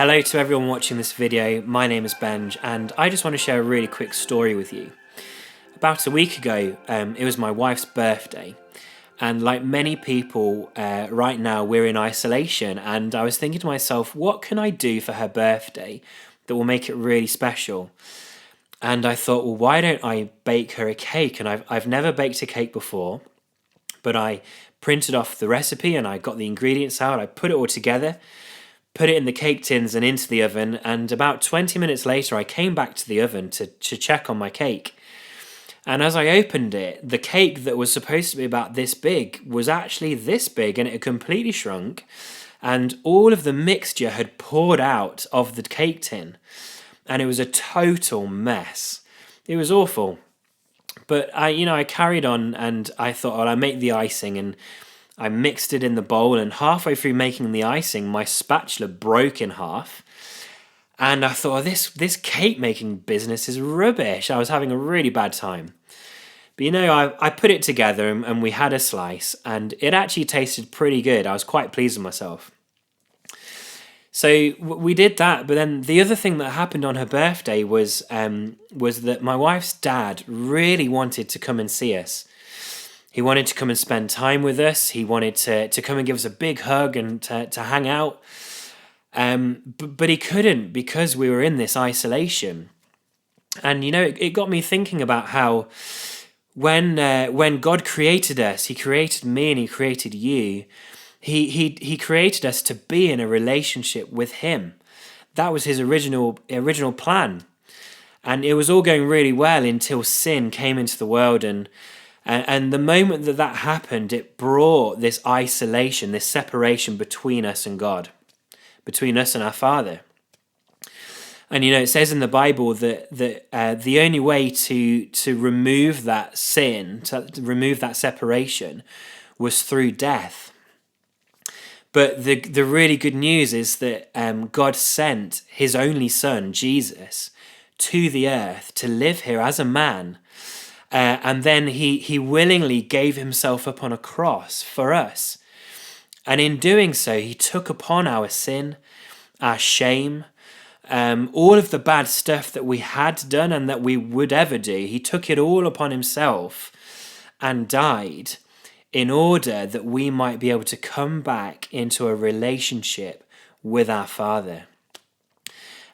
Hello to everyone watching this video. My name is Benj and I just want to share a really quick story with you. About a week ago, it was my wife's birthday, and like many people right now, we're in isolation, and I was thinking to myself, what can I do for her birthday that will make it really special? And I thought, well, why don't I bake her a cake? And I've never baked a cake before, but I printed off the recipe and I got the ingredients out, I put it all together, put it in the cake tins and into the oven, and about 20 minutes later I came back to the oven to check on my cake. And as I opened it, the cake that was supposed to be about this big was actually this big, and it had completely shrunk, and all of the mixture had poured out of the cake tin, and it was a total mess. It was awful. But I carried on, and I thought, well, I'll make the icing, and I mixed it in the bowl, and halfway through making the icing, my spatula broke in half. And I thought, oh, this cake making business is rubbish. I was having a really bad time. But I put it together and we had a slice, and it actually tasted pretty good. I was quite pleased with myself. So we did that, but then the other thing that happened on her birthday was that my wife's dad really wanted to come and see us. He wanted to come and spend time with us. He wanted to come and give us a big hug and to hang out. But he couldn't because we were in this isolation. And it got me thinking about how when God created us, He created me and He created you. He created us to be in a relationship with Him. That was His original plan. And it was all going really well until sin came into the world, and the moment that happened, it brought this isolation, this separation between us and God, between us and our Father. And it says in the Bible that the only way to remove that sin, to remove that separation, was through death. But the really good news is that God sent His only Son, Jesus, to the earth to live here as a man. And then he willingly gave Himself up on a cross for us. And in doing so, He took upon our sin, our shame, all of the bad stuff that we had done and that we would ever do. He took it all upon Himself and died in order that we might be able to come back into a relationship with our Father.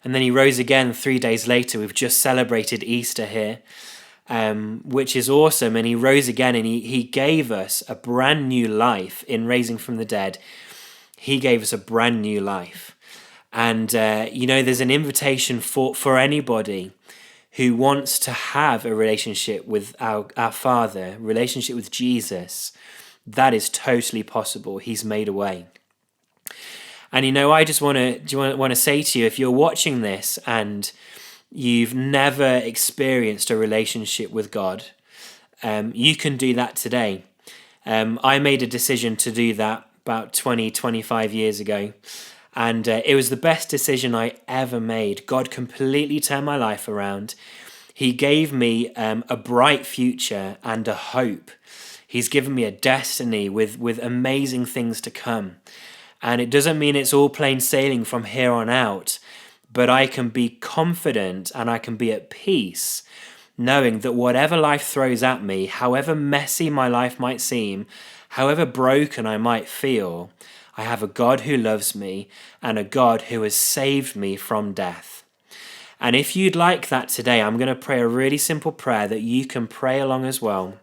And then He rose again 3 days later. We've just celebrated Easter here, which is awesome. And He rose again, and he gave us a brand new life in raising from the dead. He gave us a brand new life. And, there's an invitation for anybody who wants to have a relationship with our Father, relationship with Jesus. That is totally possible. He's made a way. And, I just want to say to you, if you're watching this and you've never experienced a relationship with God, you can do that today. I made a decision to do that about 25 years ago. And it was the best decision I ever made. God completely turned my life around. He gave me a bright future and a hope. He's given me a destiny with amazing things to come. And it doesn't mean it's all plain sailing from here on out, but I can be confident and I can be at peace knowing that whatever life throws at me, however messy my life might seem, however broken I might feel, I have a God who loves me and a God who has saved me from death. And if you'd like that today, I'm going to pray a really simple prayer that you can pray along as well.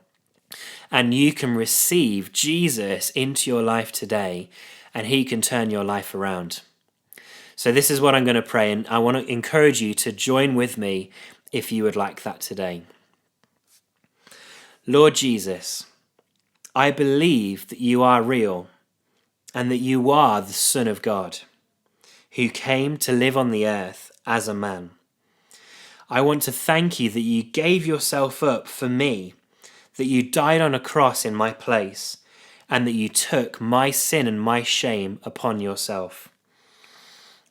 And you can receive Jesus into your life today, and He can turn your life around. So this is what I'm going to pray, and I want to encourage you to join with me if you would like that today. Lord Jesus, I believe that You are real, and that You are the Son of God, who came to live on the earth as a man. I want to thank You that You gave Yourself up for me, that You died on a cross in my place, and that You took my sin and my shame upon Yourself.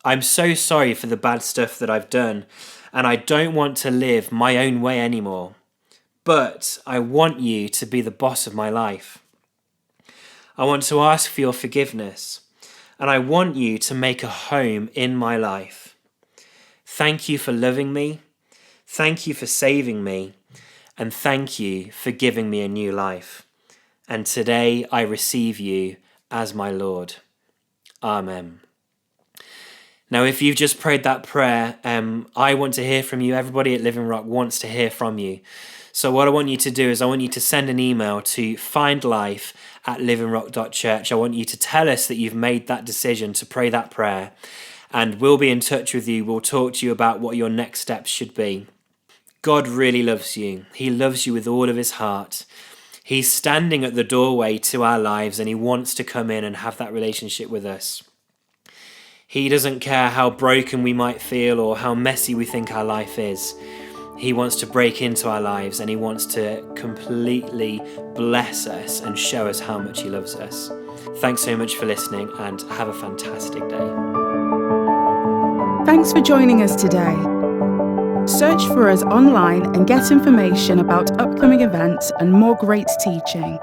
I'm so sorry for the bad stuff that I've done, and I don't want to live my own way anymore, but I want You to be the boss of my life. I want to ask for Your forgiveness. and I want you to make a home in my life. Thank you for loving me. Thank you for saving me. And thank you for giving me a new life. And today I receive you as my Lord. Amen. Now, if you've just prayed that prayer, I want to hear from you. Everybody at Living Rock wants to hear from you. So what I want you to do is I want you to send an email to findlife@livingrock.church. I want you to tell us that you've made that decision to pray that prayer, and we'll be in touch with you. We'll talk to you about what your next steps should be. God really loves you. He loves you with all of his heart. He's standing at the doorway to our lives, and he wants to come in and have that relationship with us. He doesn't care how broken we might feel or how messy we think our life is. He wants to break into our lives, and he wants to completely bless us and show us how much he loves us. Thanks so much for listening, and have a fantastic day. Thanks for joining us today. Search for us online and get information about upcoming events and more great teaching.